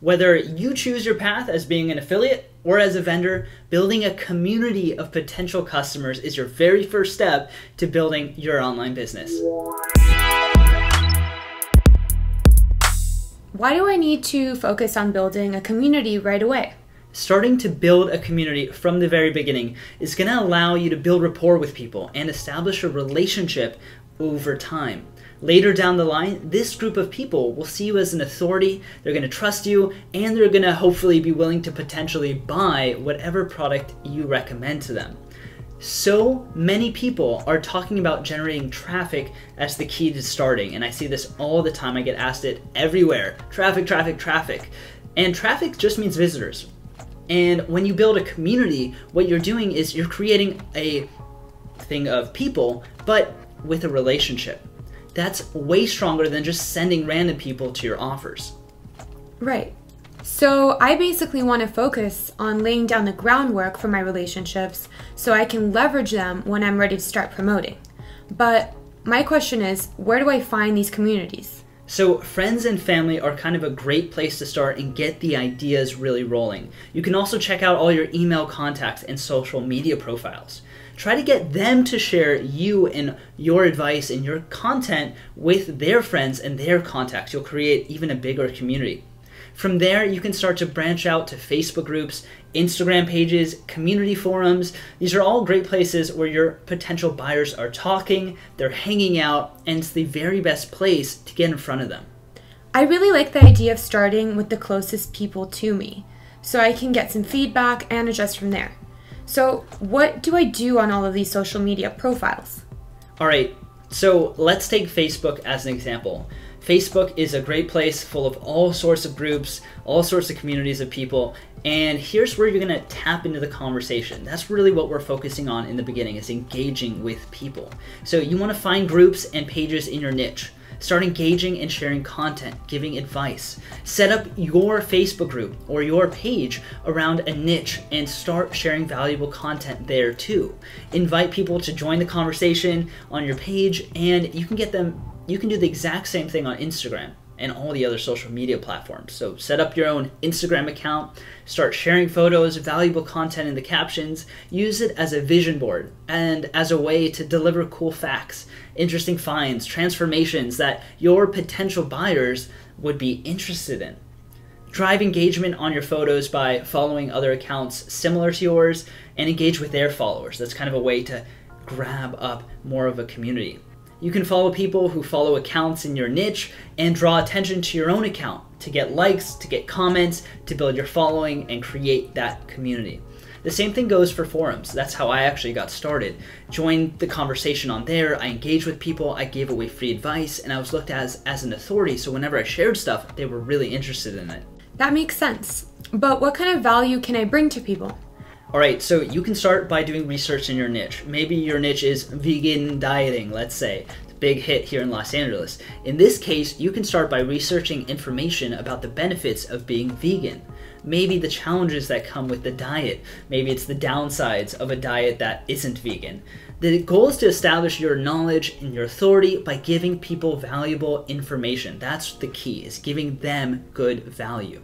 Whether you choose your path as being an affiliate or as a vendor, building a community of potential customers is your very first step to building your online business. Why do I need to focus on building a community right away? Starting to build a community from the very beginning is going to allow you to build rapport with people and establish a relationship over time. Later down the line, this group of people will see you as an authority, they're going to trust you, and they're going to hopefully be willing to potentially buy whatever product you recommend to them. So many people are talking about generating traffic as the key to starting, and I see this all the time. I get asked it everywhere. Traffic, traffic, traffic. And traffic just means visitors. And when you build a community, what you're doing is you're creating a thing of people, but with a relationship. That's way stronger than just sending random people to your offers. Right. So I basically want to focus on laying down the groundwork for my relationships so I can leverage them when I'm ready to start promoting. But my question is, where do I find these communities? So friends and family are kind of a great place to start and get the ideas really rolling. You can also check out all your email contacts and social media profiles. Try to get them to share you and your advice and your content with their friends and their contacts. You'll create even a bigger community. From there, you can start to branch out to Facebook groups, Instagram pages, community forums. These are all great places where your potential buyers are talking, they're hanging out, and it's the very best place to get in front of them. I really like the idea of starting with the closest people to me, so I can get some feedback and adjust from there. So what do I do on all of these social media profiles? All right, so let's take Facebook as an example. Facebook is a great place full of all sorts of groups, all sorts of communities of people, and here's where you're gonna tap into the conversation. That's really what we're focusing on in the beginning, is engaging with people. So you wanna find groups and pages in your niche. Start engaging and sharing content, giving advice. Set up your Facebook group or your page around a niche and start sharing valuable content there too. Invite people to join the conversation on your page, and you can do the exact same thing on Instagram and all the other social media platforms. So set up your own Instagram account, start sharing photos, valuable content in the captions, use it as a vision board and as a way to deliver cool facts, interesting finds, transformations that your potential buyers would be interested in. Drive engagement on your photos by following other accounts similar to yours and engage with their followers. That's kind of a way to grab up more of a community. You can follow people who follow accounts in your niche and draw attention to your own account to get likes, to get comments, to build your following and create that community. The same thing goes for forums. That's how I actually got started. Joined the conversation on there, I engaged with people, I gave away free advice, and I was looked at as an authority, so whenever I shared stuff, they were really interested in it. That makes sense. But what kind of value can I bring to people? All right, so you can start by doing research in your niche. Maybe your niche is vegan dieting, let's say. It's a big hit here in Los Angeles. In this case, you can start by researching information about the benefits of being vegan. Maybe the challenges that come with the diet. Maybe it's the downsides of a diet that isn't vegan. The goal is to establish your knowledge and your authority by giving people valuable information. That's the key, is giving them good value.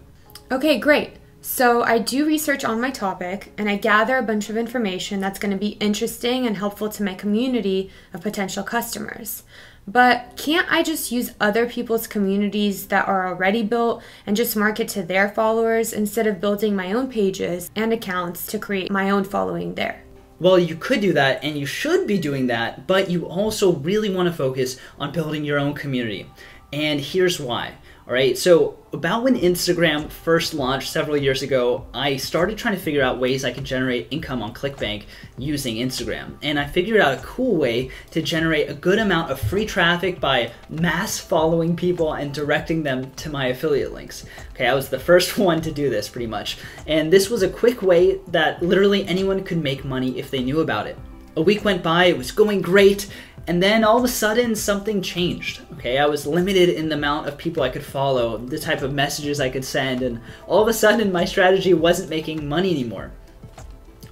Okay, great. So I do research on my topic and I gather a bunch of information that's going to be interesting and helpful to my community of potential customers. But can't I just use other people's communities that are already built and just market to their followers instead of building my own pages and accounts to create my own following there? Well, you could do that and you should be doing that, but you also really want to focus on building your own community. And here's why. All right, so about when Instagram first launched several years ago, I started trying to figure out ways I could generate income on ClickBank using Instagram. And I figured out a cool way to generate a good amount of free traffic by mass following people and directing them to my affiliate links. Okay, I was the first one to do this pretty much. And this was a quick way that literally anyone could make money if they knew about it. A week went by, it was going great, and then all of a sudden something changed. Okay, I was limited in the amount of people I could follow, the type of messages I could send, and all of a sudden my strategy wasn't making money anymore.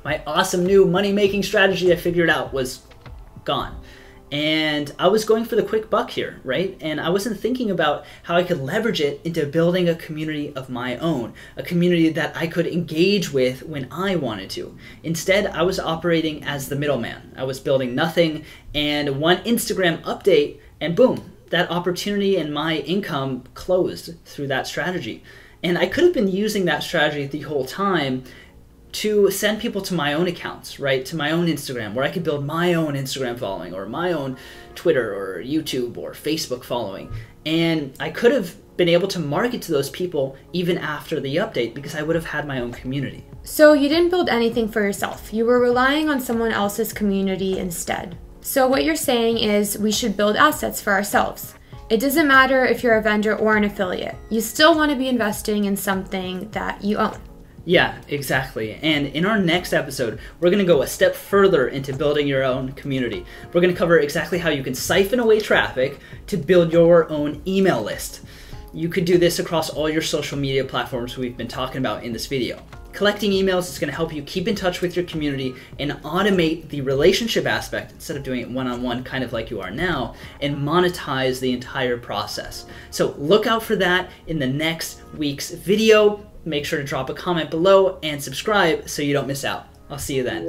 My awesome new money-making strategy I figured out was gone. And I was going for the quick buck here, right? And I wasn't thinking about how I could leverage it into building a community of my own, a community that I could engage with when I wanted to. Instead, I was operating as the middleman. I was building nothing, and one Instagram update, and boom, that opportunity and my income closed through that strategy. And I could have been using that strategy the whole time to send people to my own accounts, right? To my own Instagram, where I could build my own Instagram following or my own Twitter or YouTube or Facebook following. And I could have been able to market to those people even after the update because I would have had my own community. So you didn't build anything for yourself. You were relying on someone else's community instead. So what you're saying is we should build assets for ourselves. It doesn't matter if you're a vendor or an affiliate. You still want to be investing in something that you own. Yeah, exactly. And in our next episode, we're going to go a step further into building your own community. We're going to cover exactly how you can siphon away traffic to build your own email list. You could do this across all your social media platforms we've been talking about in this video. Collecting emails is going to help you keep in touch with your community and automate the relationship aspect instead of doing it one-on-one, kind of like you are now, and monetize the entire process. So look out for that in the next week's video. Make sure to drop a comment below and subscribe so you don't miss out. I'll see you then.